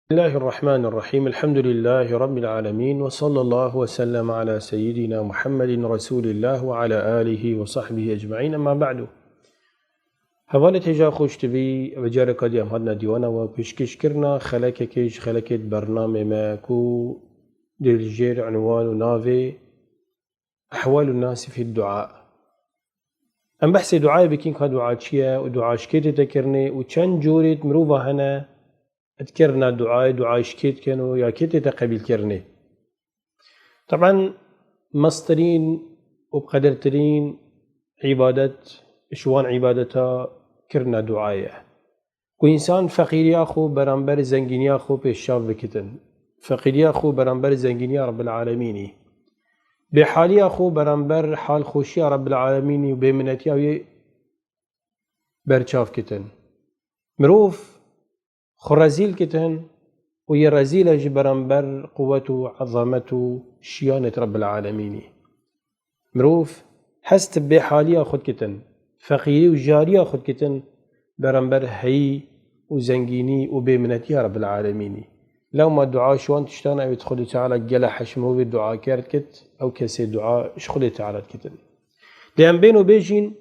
بسم الله الرحمن الرحيم الحمد لله رب العالمين وصلى الله وسلم على سيدنا محمد رسول الله وعلى آله وصحبه أجمعين أما بعد هوالة جا خوش تبي وجارك دي أمهدنا ديوانا وبشكش كرنا خلكت برنامج ما كو دلجير عنوان ونافي أحوال الناس في الدعاء أم بحثي دعاء بكين كدعاء شيا ودعاء شكيت تكرني وچند جورت مروفا هنا اذكرنا دعاء شكيت كانوا يا كيت تقبل كرني طبعا مصدرين وبقدرترين عبادة شوان عبادتها كرنا دعاء وإنسان فقير ياخو برانبر زنگين ياخو بيشاف بكتن فقير ياخو برانبر زنگين يا رب العالمين بحال ياخو برانبر حال خوشي يا رب العالمين وبمنتي او برچاف كتن مروف خرزيل كتن ويرزيل جبرانبر قوته عظمته شيانة رب العالمين مروف حست بحاليا خد كتن فقيري وجاريا خد كتن برانبر هي وزنجيني وبمنتي رب العالمين لو ما دعاء شوان تشتانا او تخلي تعالى قلا حشمه بالدعاء كارت كت او كسي دعاء شخلي تعالى كتن لأن بينه بيجين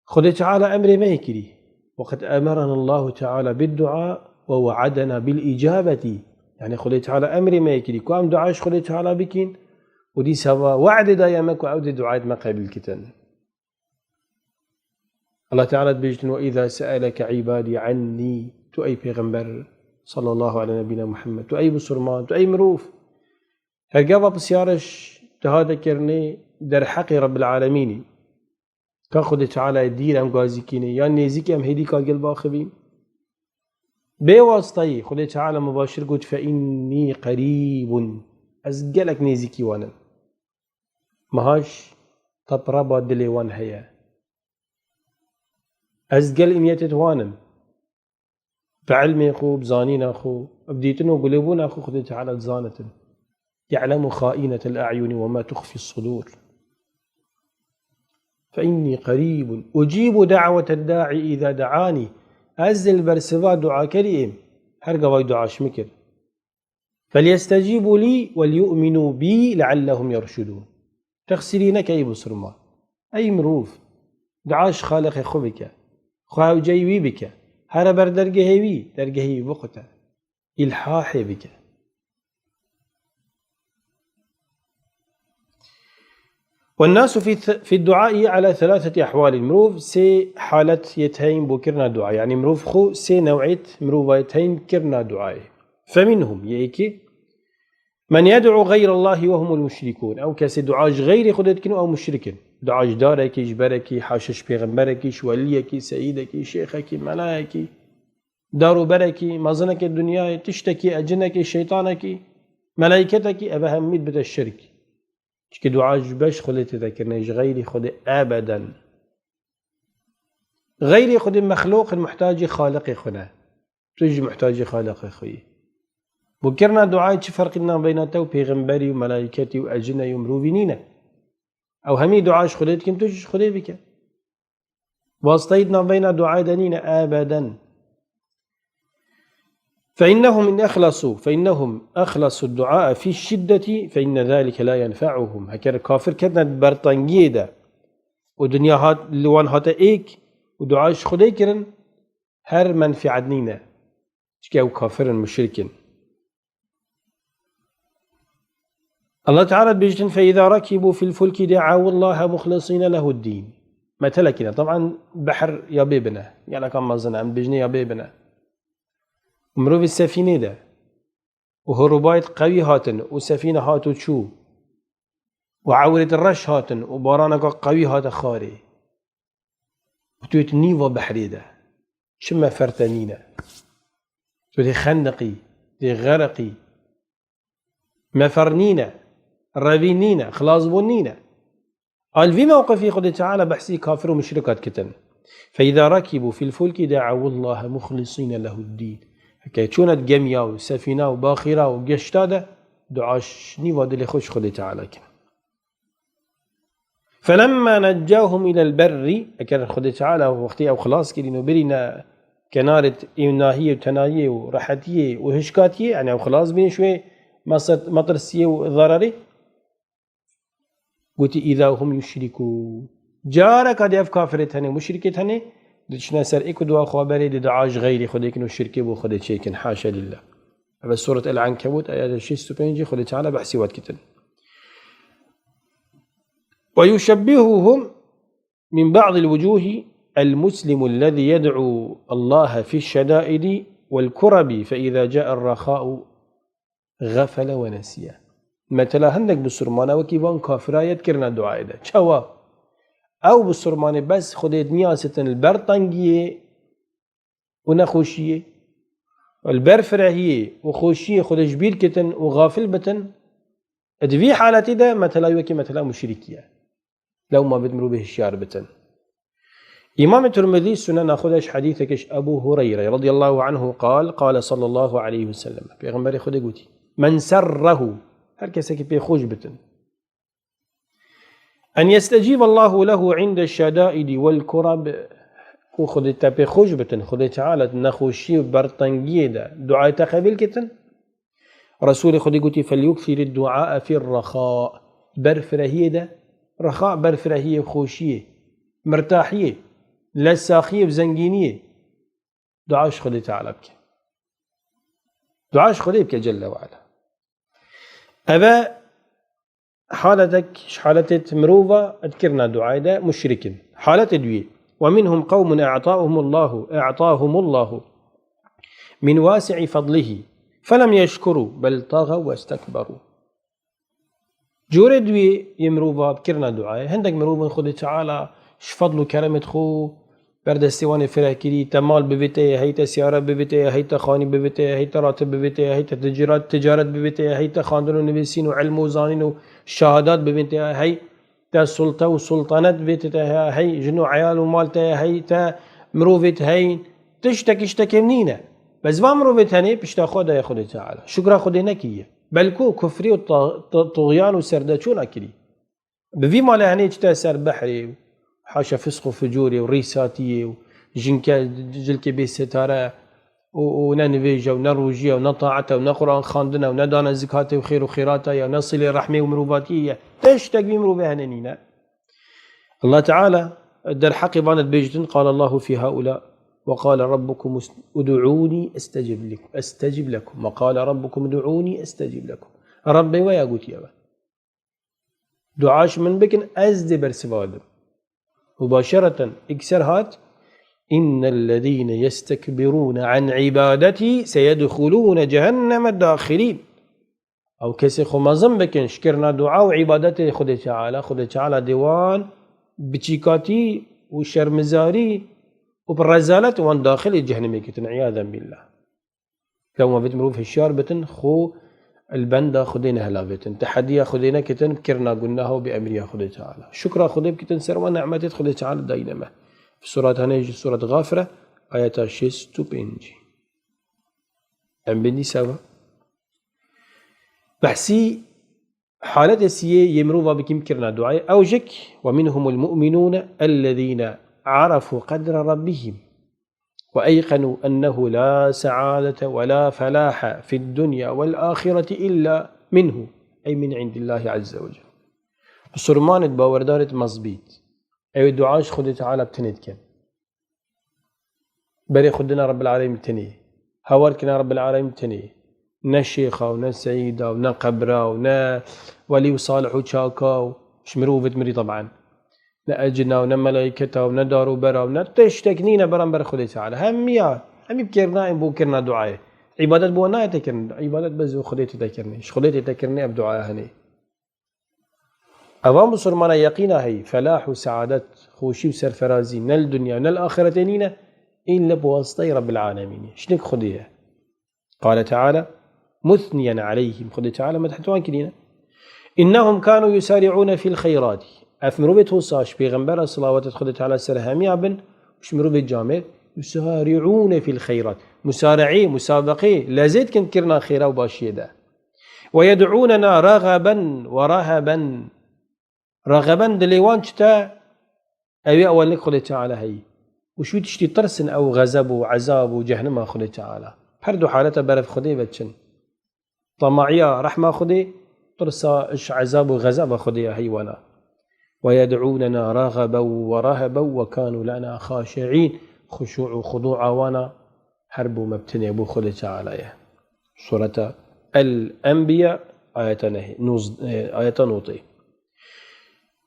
خلي تعالى أمري ما يكري وقد أمرنا الله تعالى بالدعاء ووعدنا بالإجابة يعني خلي تعالى أمري ما يكري كوام دعاش خلي تعالى بكين ودي سوا وعد دايمك وعود دعاء ما قبل كتن الله تعالى بيجتن وإذا سألك عبادي عني تو أي پیغمبر صلى الله على نبينا محمد تو أي بسرمان تو أي مروف هرقابا بسيارش تهادا كرني در حق رب العالمين كاخد تعالى الدين ام قازي كيني يعني نيزيك ام هيدي كاقل باخبين بواسطي خد تعالى مباشر قلت فإني قريب أزقلك نيزيكي وانا مهاش تطربا دلي وان هيا أزقل إنيتت وانا بعلمي أخو بزانين أخو بديتنو قلوبون أخو خد تعالى تزانة يعلم خائنة الأعين وما تخفي الصدور فإني قريب أجيب دعوة الداعي إذا دعاني أزل برسفا دعاء كريم هرقا واي دعاء شمكر فليستجيبوا لي وليؤمنوا بي لعلهم يرشدون تخسرينك أي بصرما أي مروف دعاش خالق خبك خواهو جيوي بك هربر درقهي بقتا إلحاحي بك والناس في الدعاء على ثلاثة أحوال المروف سي حالة يتهين بكرنا دعاء يعني مروف خو سي نوعية مروف يتهين كرنا دعاء فمنهم يأيكي من يدعو غير الله وهم المشركون أو كسي دعاء غير خدتكن أو مشركين دعاء دارك جبرك حاشش بيغمبرك شوليك سيدك شيخك ملايك دارو برك مزنك الدنيا تشتكي أجنك شيطانك ملايكتك أبهميد بدا الشرك که دعاء باش خود تذكرنيش غير خود أبدا غير خود مخلوق محتاج خالق خنا تجي محتاج خالق خوي بكرنا دعاء چه فرقنا بينته وبيغمبري وملائكتي وأجنة ومروفينينا أو همي دعاء خودت كن تجي خود بك واسطيتنا بين دعاء دنينا أبدا فإنهم أخلصوا الدعاء في الشدة فإن ذلك لا ينفعهم هكذا كافر كدنا برطانجيه ده ودنيا هات لوان هاتا ايك ودعاش خدي كرن هر منفعة نينا شكاو كافر مشركين الله تعالى بيجتن فإذا ركبوا في الفلك دعوا الله مخلصين له الدين مثلا كده طبعا بحر يا بيبنا يعني كان مازنا ام بيجني يا بيبنا مروف السفينة ده وهربايت قوي هاتن وسفينة هاتو تشو وعورة الرش هاتن وبارانك قوي هات خاري وتوت نيفا بحري ده شما فرتنينا توت خندقي دي غرقي مفرنينا رابينينا خلاص بونينا قال في موقف خد تعالى بحسي كافر ومشركات كتن فإذا ركبوا في الفلك دعوا الله مخلصين له الدين هكا چونت جميا وسفينة وباخرة وقشتادة دعاش نيوا دلي خوش خد تعالى كنا فلما نجاهم إلى البر أكان خد تعالى وقتي أو خلاص كرينو برينا كنارة إمناهية وتناهية ورحتية وهشكاتية يعني وخلاص بين شوي مطرسية وضرري. قلت إذا هم يشركوا جارك هذه كافرة هني مشركة هني دشنا سر إكو دوا خبري دعاش غيري خديك إنه الشركة بو خديك شيء حاشا لله. بس سورة العنكبوت آيات الشيء سبينجي خديك على بحسي وات كتن. ويشبههم من بعض الوجوه المسلم الذي يدعو الله في الشدائد والكرب فإذا جاء الرخاء غفل ونسي. مثلا هندك بسرمانه وكيفان كافرا يذكرنا دعاء ده شوا او بسرمانه بس خديت نياستن البرطنجيه ونخوشيه البرفرهيه وخوشيه خدش بير كتن وغافل بتن ادفي حالتي ده مثلا يوكي مثلا مشركيه لو ما بدمروا به الشعر بتن. إمام الترمذي السنن ناخذش حديثكش أبو هريرة رضي الله عنه قال صلى الله عليه وسلم بيغمبري خذ قوتي من سره هر كسك بيخوش بتن أن يستجيب الله له عند الشدائد والكرب وخذ بيخوش بتن خذ تعالى نخوشي برطنجيه ده دعاء تقبل كتن رسول خذ قوتي فليكثر الدعاء في الرخاء برفرهيه ده رخاء برفرهيه خوشيه مرتاحيه لساخيه بزنجينيه دعاش خذ تعالى بك دعاش خذ بك جل وعلا. أبا حالتك حالة مروفة أذكرنا دعاء ده مشرك حالة دوية. ومنهم قوم أعطاهم الله من واسع فضله فلم يشكروا بل طغوا واستكبروا. جور دوية يمروفة أذكرنا دعاء هندك مروفة خذ تعالى شفضلوا كرمت خو برد استواني فراكري تمال ببيته هيتا سيارة ببيته هيتا خاني ببيته هيتا راتب ببيته هيتا تجارت ببيته هيتا خاندن ونبسين وعلم وزانين وشهادات ببيته هيتا سلطة وسلطانات ببيته هي جنو عيال ومالته هيتا مروفت هين تشتكي منينة بس ما مروفت هني بشتا خدا يا خدا تعالى شكرا خدا نكية بلكو كفري وطغيان وسردچون أكري بفي مالا هني اجتا سر بحري حاشا فسق وفجوري وريساتي وجنكا جلكي بي ستاره وننفيجا ونروجيا ونطاعته ونقران خاندنا وندانا زكاته وخير وخيراته ونصل رحمه ومروباتيه تشتاق بمروبه هنينا. الله تعالى در حق بانت بيجتن قال الله في هؤلاء وقال ربكم ادعوني استجب لكم وقال ربكم ادعوني استجب لكم. ربي ويا قوت يا دعاش من بكن ازد برسوادم مباشرة اكسر هات إن الذين يستكبرون عن عبادتي سيدخلون جهنم داخلين أو كسي خمازم بكن شكرنا دعاء وعبادتي خد تعالى ديوان بتشيكاتي وشرمزاري وبالرزالة وان داخل جهنم كتن عياذا بالله. لو ما بتمروا في الشار بتن خو البندا خدينا هلا بتن تحديا خدينا كتن كرنا قلناه بأمريا خد تعالى شكرا خدي بكتن سر ونعمتي خد تعالى داينما في سورة هنيجي سورة غافرة آيات 6 بينجي أم بني سوا بحسي حالة سيء يمروا بكم كرنا دعاء أو جك ومنهم المؤمنون الذين عرفوا قدر ربهم وأيقنوا أنه لا سعادة ولا فلاح في الدنيا والآخرة إلا منه أي من عند الله عز وجل. بسرمانة باوردارة مصبيت أي دعاش خد تعالى بتندكن بري خدنا رب العالمين تني هواركنا رب العالمين تني نا شيخة ونا سعيدة ونا قبرة ونا ولي وصالح وشاكا وشمرو بتمري طبعا نا أجنا ونا ملائكة ونا دار وبرا ونا تشتكنينا برا خدي تعالى هم بكرنا بو كرنا دعاء عبادات بو نا تكرن عبادات بس خدي تذكرني ايش خدي تذكرني بدعاء هني أوام بسرمانا يقينا هي فلاح وسعادة خوشي وسرفرازي من الدنيا من الآخرتين إلا بواسطة رب العالمين شنك خديها. قال تعالى مثنيا عليهم خدي تعالى مدحتوان كدينا إنهم كانوا يسارعون في الخيرات أثمروا بتوصاش بيغنبرا صلاوات خدي تعالى سرهامي عبن وشمروا بالجامع يسارعون في الخيرات مسارعي مسابقي لازيد كن كرنا خيرا وباشية ده ويدعوننا رغبا ورهبا دليوان شتا أوي أول لك خدي تعالى هي وشوي تشتي ترسن أو غزب وعذاب وجهنم خدي تعالى هردو حالته برف خدي بتشن طمعية رحمة خدي ترسى إش عذاب وغزب خدي هيوانا ويدعوننا رغبا ورهبا وكانوا لنا خاشعين خشوع وخضوع وانا حرب مبتني أبو خدي تعالى سورة الأنبياء آية نوطي.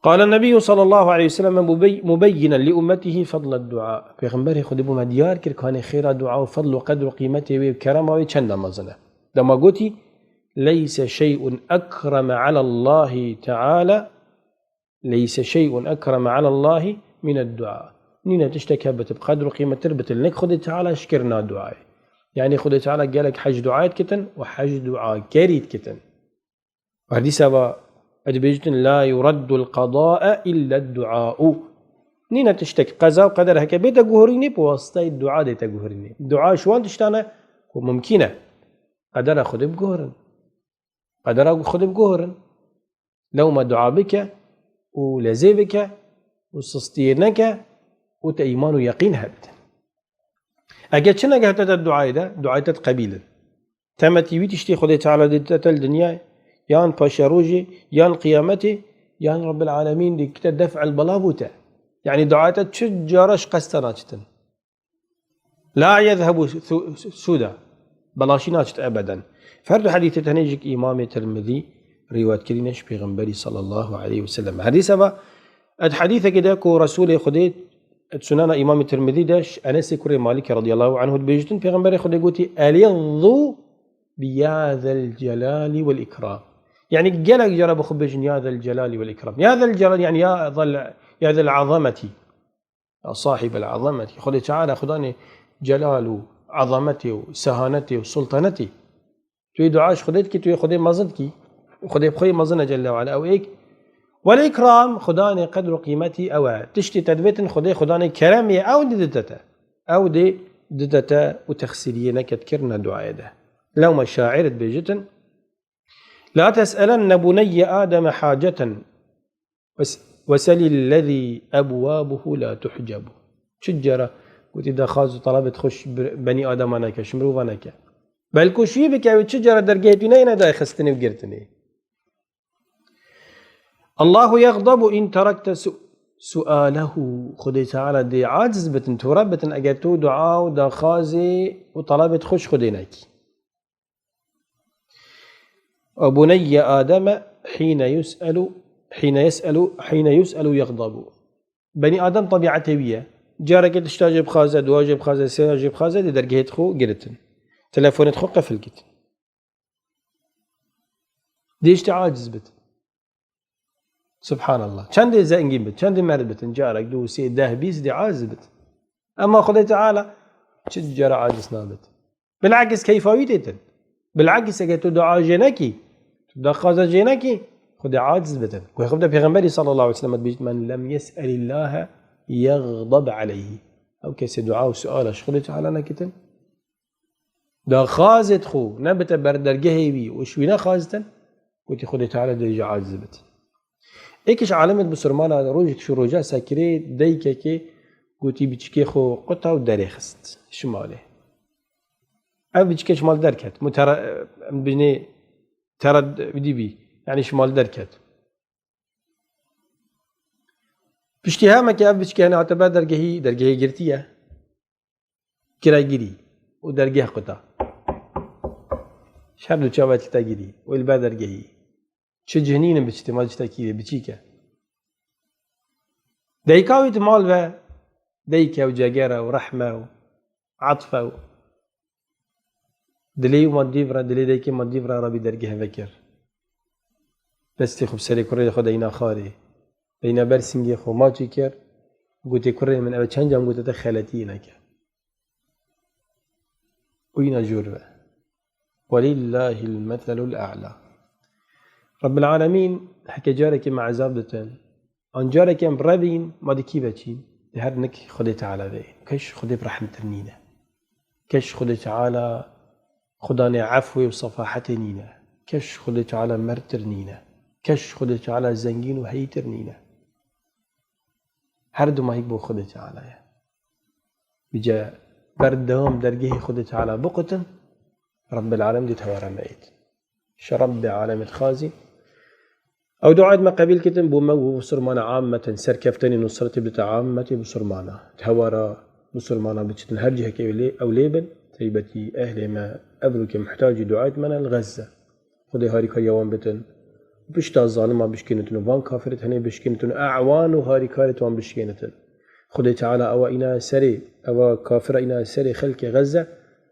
قال النبي صلى الله عليه وسلم مبينا لأمته فضل الدعاء پیغمبر خود بو مديار كر كان خير دعاء وفضل وقدر وقيمته وكرامه وچند مزنه دما قوتي ليس شيء أكرم على الله تعالى ليس شيء أكرم على الله من الدعاء نينا تشتكى بقدر وقيمة تربت لك خد تعالى شكرنا دعاء يعني خد تعالى قالك حج دعاء كتن وحج دعاء كريد كتن وهذه سبا أدبيجتن لا يرد القضاء إلا الدعاء نينا تشتكي قضاء وقدر هكا بيتا قهريني بواسطة الدعاء ديتا قهريني الدعاء شوان تشتانا وممكنة قدر خد بقهرن قدر خد بقهرن لو ما دعا بك ولزي بك وسستيرنك وتأيمان ويقين هبت أجد شنا قهت الدعاء ده دعاء قبيلا تمتي ويتشتي خد تعالى ديتا الدنيا يان باشروجي يان قيامتي يان رب العالمين دي كتا دفع البلابوتا يعني دعاء تشجرش قستناجتن لا يذهب سودا بلاشيناجت أبدا فرد حديث تنيجك إمام الترمذي رواية كرينش بيغنبري صلى الله عليه وسلم حديث الحديث كده كو رسول خديت سنن إمام الترمذي داش أنس كري مالك رضي الله عنه بيجتن بيغنبري خدي قوتي ألينظو بيا ذا الجلال والإكرام يعني قالك جرب خبجن يا ذا الجلال والإكرام يا ذا الجلال يعني يا ذا العظمة صاحب العظمة خدي تعالى خداني جلال عظمتي وسهانتي وسلطنتي توي دعاش خديتك توي خدي مزنتك خدي بخوي مزنه جل وعلا او ايك والإكرام خداني قدر قيمتي او تشتي تدبيت خداني كرمي او دي دتتا وتخسرينك تذكرنا دعاء ده لو ما شاعرت بيجتن لا تسألن بني آدم حاجة وسل الذي أبوابه لا تحجب شجرة قلت إذا خاز طلبت خش بني آدم أناك شمرو أناك بل كشي بك شجرة درجتنا إنا دا خستني وقرتني الله يغضب إن تركت سؤاله خدي تعالى دي عاجز بتن تربتن أجتو دعاء ودا خازي وطلبت خش خديناك وبني آدم حين يسأل يغضب بني آدم طبيعته ويا جارك تشتاجب خازة دواجب خازة سياجب خازة دي درجة خو قرتن تلفونت خو قفل كت ديش تعاجز بت سبحان الله كان دي زنجين بت كان دي مرد بت جارك دو سي ده بيس دي عاجز بت أما خدي تعالى شجر عاجز نابت بالعكس كيفاويتن بالعكس اگه تو دعا جنکی تو دخازه جنکی خود عاجز بتن ويخبر پیغمبري صلى الله عليه وسلم بيجت من لم يسأل الله يغضب عليه او كيس دعاء وسؤالش خود تعالى نكتن دا خازت خو نبت بردرجه بي وشوينا خازتن قلت خود تعالى درجه عاجز بتن ايكش علامه بسرمانه روجك شو روجا ساكري ديكه كي قلت بيچكي خو قطع ودريخست شماله او بيچكي شمال دركت متر بني ترد بدي بي يعني شمال دركت بشتهامه كي بيچكي انا اعتبر درجه جرتيه كراجري ودرجه قطع شهر دو چاوات تاجري والبادرجه چه جنين بيچتمال تاكيده بيچيكه ديكاويت مال و ديكه وجاجره ورحمه وعطفه دلي ومديفرا دلي ديكي مديفرا ربي درجه فكر بس تخب سري كوري خدينا خاري بين برسنجي خو ما تشكر قلت كوري من اول چنجم قلت تخلتي نك وين جربه ولله المثل الاعلى رب العالمين حكى جارك مع عذابتن ان جارك بربين ما دكي بچين هر نك خدي تعالى به كش خدي برحمه نينا كش خدي تعالى خداني عفوي وصفاحتي نينا كش خدي تعالى مرتر نينا كش خدي تعالى زنجين وهيتر نينا هر دو ما هيك بو خدي تعالى بجا بردهم درجه خود تعالى بقتن رب العالم دي توارى ميت شرب عالم خازي او دعاء ما قبيل كتن بومو بسرمانا عامة سركفتني نصرتي بتا عامة بسرمانا توارى بسرمانا بتشتن هرجه كيولي او ليبن تيبتي اهل ما ابروك محتاج دعاء من الغزة خدي هاري كيوان بتن بشتا الظالمة بشكينتن وان كافرت هني بشكينتن اعوان وهاري كارت وان بشكينتن خدي تعالى او انا سري او كافر انا سري خلق غزة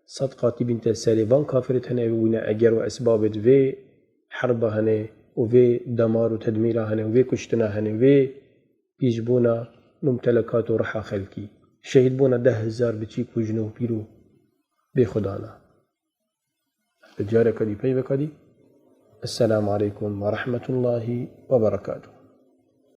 صدقاتي بنت سري وان كافرت هني وينا اجر واسباب في حربة هني وفي دمار وتدمير هني وفي كشتنا هني وفي بيجبونا ممتلكات ورحى خلقي شهيد بونا 10,000 بچيك وجنو بيرو بخدانا بجارك دي بيبك دي السلام عليكم ورحمة الله وبركاته.